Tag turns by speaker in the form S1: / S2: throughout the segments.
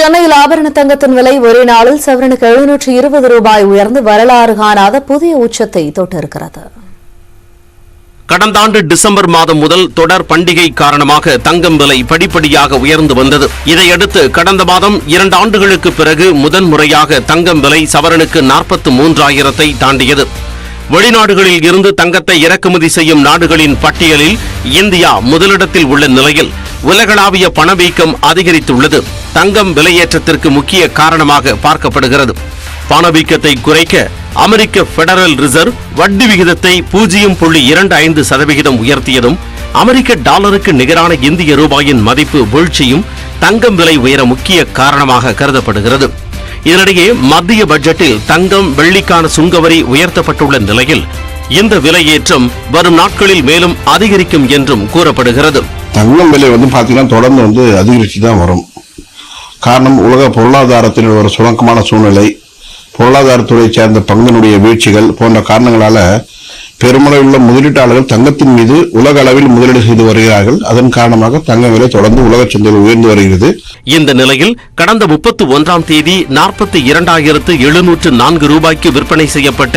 S1: சென்னையில் ஆபரண தங்கத்தின் விலை ஒரே நாளில் சவரனுக்கு 720 ரூபாய் உயர்ந்து வரலாறு காணாத புதிய உச்சத்தை தொட்டிருக்கிறது.
S2: கடந்த ஆண்டு டிசம்பர் மாதம் முதல் தொடர் பண்டிகை காரணமாக தங்கம் விலை படிப்படியாக உயர்ந்து வந்தது. இதையடுத்து கடந்த மாதம் 2 ஆண்டுகளுக்கு பிறகு முதன்முறையாக தங்கம் விலை சவரனுக்கு 43,000 தாண்டியது. வெளிநாடுகளில் இருந்து தங்கத்தை இறக்குமதி செய்யும் நாடுகளின் பட்டியலில் இந்தியா முதலிடத்தில் உள்ள நிலையில் உலகளாவிய பணவீக்கம் அதிகரித்துள்ளது தங்கம் விலையேற்றத்திற்கு முக்கிய காரணமாக பார்க்கப்படுகிறது. பணவீக்கத்தை குறைக்க அமெரிக்க பெடரல் ரிசர்வ் வட்டி விகிதத்தை 0.25% உயர்த்தியதும் அமெரிக்க டாலருக்கு நிகரான இந்திய ரூபாயின் மதிப்பு வீழ்ச்சியும் தங்கம் விலை உயர முக்கிய காரணமாக கருதப்படுகிறது. இதனிடையே மத்திய பட்ஜெட்டில் தங்கம் வெள்ளிக்கான சுங்கவரி உயர்த்தப்பட்டுள்ள நிலையில் இந்த விலையேற்றம் வரும் நாட்களில் மேலும் அதிகரிக்கும் என்றும் கூறப்படுகிறது.
S3: தங்கம் விலை பாத்தீங்கன்னா தொடர்ந்து அதிகரிச்சு தான் வரும். காரணம் உலக பொருளாதாரத்தில் ஒரு சுணக்கமான சூழ்நிலை, பொருளாதாரத்துறை சேர்ந்த பங்கினுடைய வீழ்ச்சிகள் போன்ற காரணங்களால பெருமளவுள்ள முதலீட்டாளர்கள் தங்கத்தின் மீது உலக அளவில் முதலீடு செய்து வருகிறார்கள். அதன் காரணமாக தங்க விலை தொடர்ந்து உலக சந்தையில் உயர்ந்து வருகிறது.
S2: இந்த நிலையில் கடந்த 31ஆம் தேதி 42,704 ரூபாய்க்கு விற்பனை செய்யப்பட்ட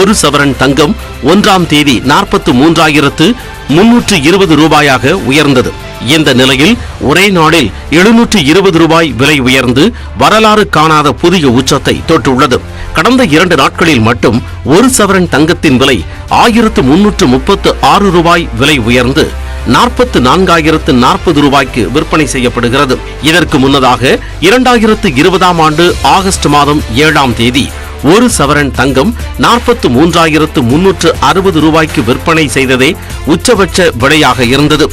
S2: ஒரு சவரன் தங்கம் 1ஆம் தேதி 43,320 ரூபாயாக உயர்ந்தது. இந்த நிலையில் ஒரே நாளில் 720 ரூபாய் விலை உயர்ந்து வரலாறு காணாத புதிய உச்சத்தை தொட்டுள்ளது. கடந்த 2 நாட்களில் மட்டும் ஒரு சவரன் தங்கத்தின் விலை 1,336 ரூபாய் விலை உயர்ந்து 44,040 ரூபாய்க்கு விற்பனை செய்யப்படுகிறது. இதற்கு முன்னதாக 2020ஆம் ஆண்டு ஆகஸ்ட் மாதம் 7ஆம் தேதி ஒரு சவரன் தங்கம் 43,360 ரூபாய்க்கு விற்பனை செய்ததே உச்சபட்ச விலையாக இருந்தது.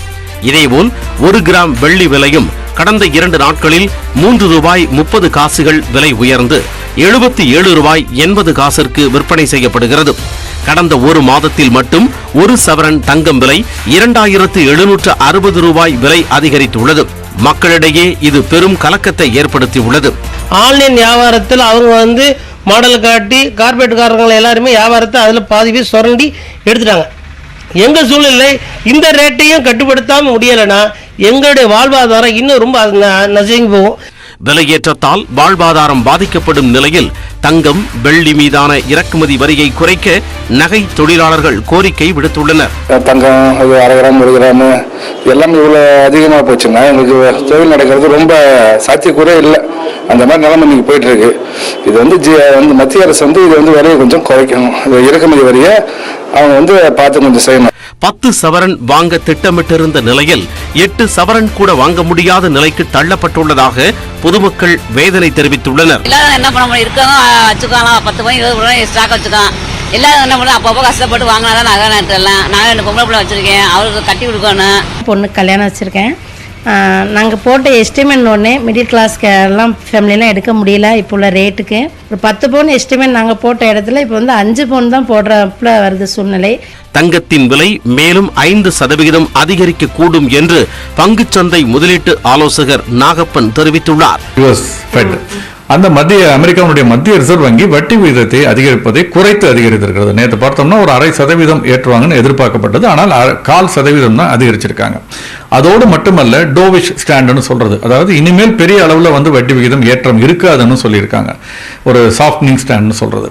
S2: இதேபோல் 1 கிராம் வெள்ளி விலையும் கடந்த 2 நாட்களில் 3 ரூபாய் 30 காசுகள் விலை உயர்ந்து 77 ரூபாய் 80 காசிற்கு விற்பனை செய்யப்படுகிறது. கடந்த ஒரு மாதத்தில் மட்டும் ஒரு சவரன் தங்கம் விலை 2,760 ரூபாய் விலை அதிகரித்துள்ளது. மக்களிடையே இது பெரும் கலக்கத்தை ஏற்படுத்தியுள்ளது.
S4: ஆன்லைன் வியாபாரத்தில் அவங்க மாடல் காட்டி கார்பரேட்காரர்கள் எல்லாருமே வியாபாரத்தை அதில் பாதி பேர் சுரண்டி எடுத்துட்டாங்க. எங்க சூழ்நிலை இந்த ரேட்டையும் கட்டுப்படுத்தாம முடியலைன்னா எங்களுடைய வாழ்வாதாரம் இன்னும் ரொம்ப நசுங்கி போகும்.
S2: விலையேற்றத்தால் வாழ்வாதாரம் பாதிக்கப்படும் நிலையில் தங்கம் வெள்ளி மீதான இறக்குமதி வரியை குறைக்க நகை தொழிலாளர்கள் கோரிக்கை விடுத்துள்ளனர்.
S5: தங்கம் 1/2 கிராம் 1 கிராம் எல்லாமே இவ்வளவு அதிகமா போச்சுன்னா எங்களுக்கு தொழில் நடக்கிறது ரொம்ப சாத்தியக்கூறே இல்லை. அந்த மாதிரி நிலைமை இன்னைக்கு போயிட்டு இருக்கு. இது மத்திய அரசு இது வரியை கொஞ்சம் குறைக்கணும். இறக்குமதி வரியை அவங்க பார்த்து கொஞ்சம் செய்யணும்.
S2: 10 சவரன் வாங்க திட்டமிட்டிருந்த நிலையில் 8 சவரன் கூட வாங்க முடியாத நிலைக்கு தள்ளப்பட்டுள்ளதாக பொதுமக்கள் வேதனை தெரிவித்துள்ளனர்.
S6: என்ன பண்ண முடியும், இருக்கணும் வச்சுக்கலாம், 10 ரூபாய் 20 ரூபாய் ஸ்டாக் வச்சுக்கலாம். எல்லாரும் என்ன பண்ண அப்பப்போ கஷ்டப்பட்டு வாங்கினாதான் நகை நட்டுலாம். நான் 2 பொம்பளை பிள்ளை வச்சிருக்கேன், அவருக்கு கட்டி கொடுக்கணும்.
S7: பொண்ணுக்கு கல்யாணம் வச்சிருக்கேன். நாங்கள் போட்ட எஸ்டிமேட் ஒன்று மிடில் கிளாஸ்க்கு எல்லாம் ஃபேமிலியெலாம் எடுக்க முடியல. இப்போ உள்ள ரேட்டுக்கு ஒரு 10 பவுன் எஸ்டிமேட் நாங்கள் போட்ட இடத்துல இப்போ 5 பவுன் தான் போடுறப்பல வருது சூழ்நிலை.
S2: தங்கத்தின் விலை மேலும் 5% அதிகரிக்க கூடும் என்று பங்குச்சந்தை முதலீட்டு ஆலோசகர் நாகப்பன் தெரிவித்துள்ளார்.
S8: அந்த அமெரிக்காவுடைய மத்திய ரிசர்வ் வங்கி வட்டி விகிதத்தை அதிகரிப்பதை குறைத்து அதிகரித்திருக்கிறது. நேற்று பார்த்தோம்னா ஒரு 0.5% ஏற்றுவாங்கன்னு எதிர்பார்க்கப்பட்டது. ஆனால் 0.25% தான் அதிகரிச்சிருக்காங்க. அதோடு மட்டுமல்ல, டோவிஷ் ஸ்டாண்டுன்னு சொல்றது, அதாவது இனிமேல் பெரிய அளவில் வட்டி விகிதம் ஏற்றம் இருக்காதுன்னு சொல்லியிருக்காங்க. ஒரு சாஃப்ட்னிங் ஸ்டாண்ட்னு சொல்றது.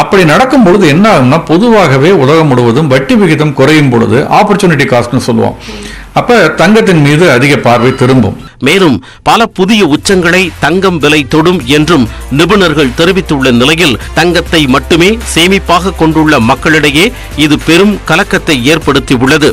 S8: அப்படி நடக்கும் பொழுது என்ன ஆகும்னா, பொதுவாகவே உலகம் முழுவதும் வட்டி விகிதம் குறையும் பொழுது ஆப்பர்ச்சுனிட்டி காஸ்ட்னு சொல்லுவோம். அப்ப தங்கத்தின் மீது அதிக பார்வை திரும்பும்.
S2: மேலும் பல புதிய உச்சங்களை தங்கம் விலை தொடும் என்றும் நிபுணர்கள் தெரிவித்துள்ள நிலையில் தங்கத்தை மட்டுமே சேமிப்பாக கொண்டுள்ள மக்களிடையே இது பெரும் கலக்கத்தை ஏற்படுத்தியுள்ளது.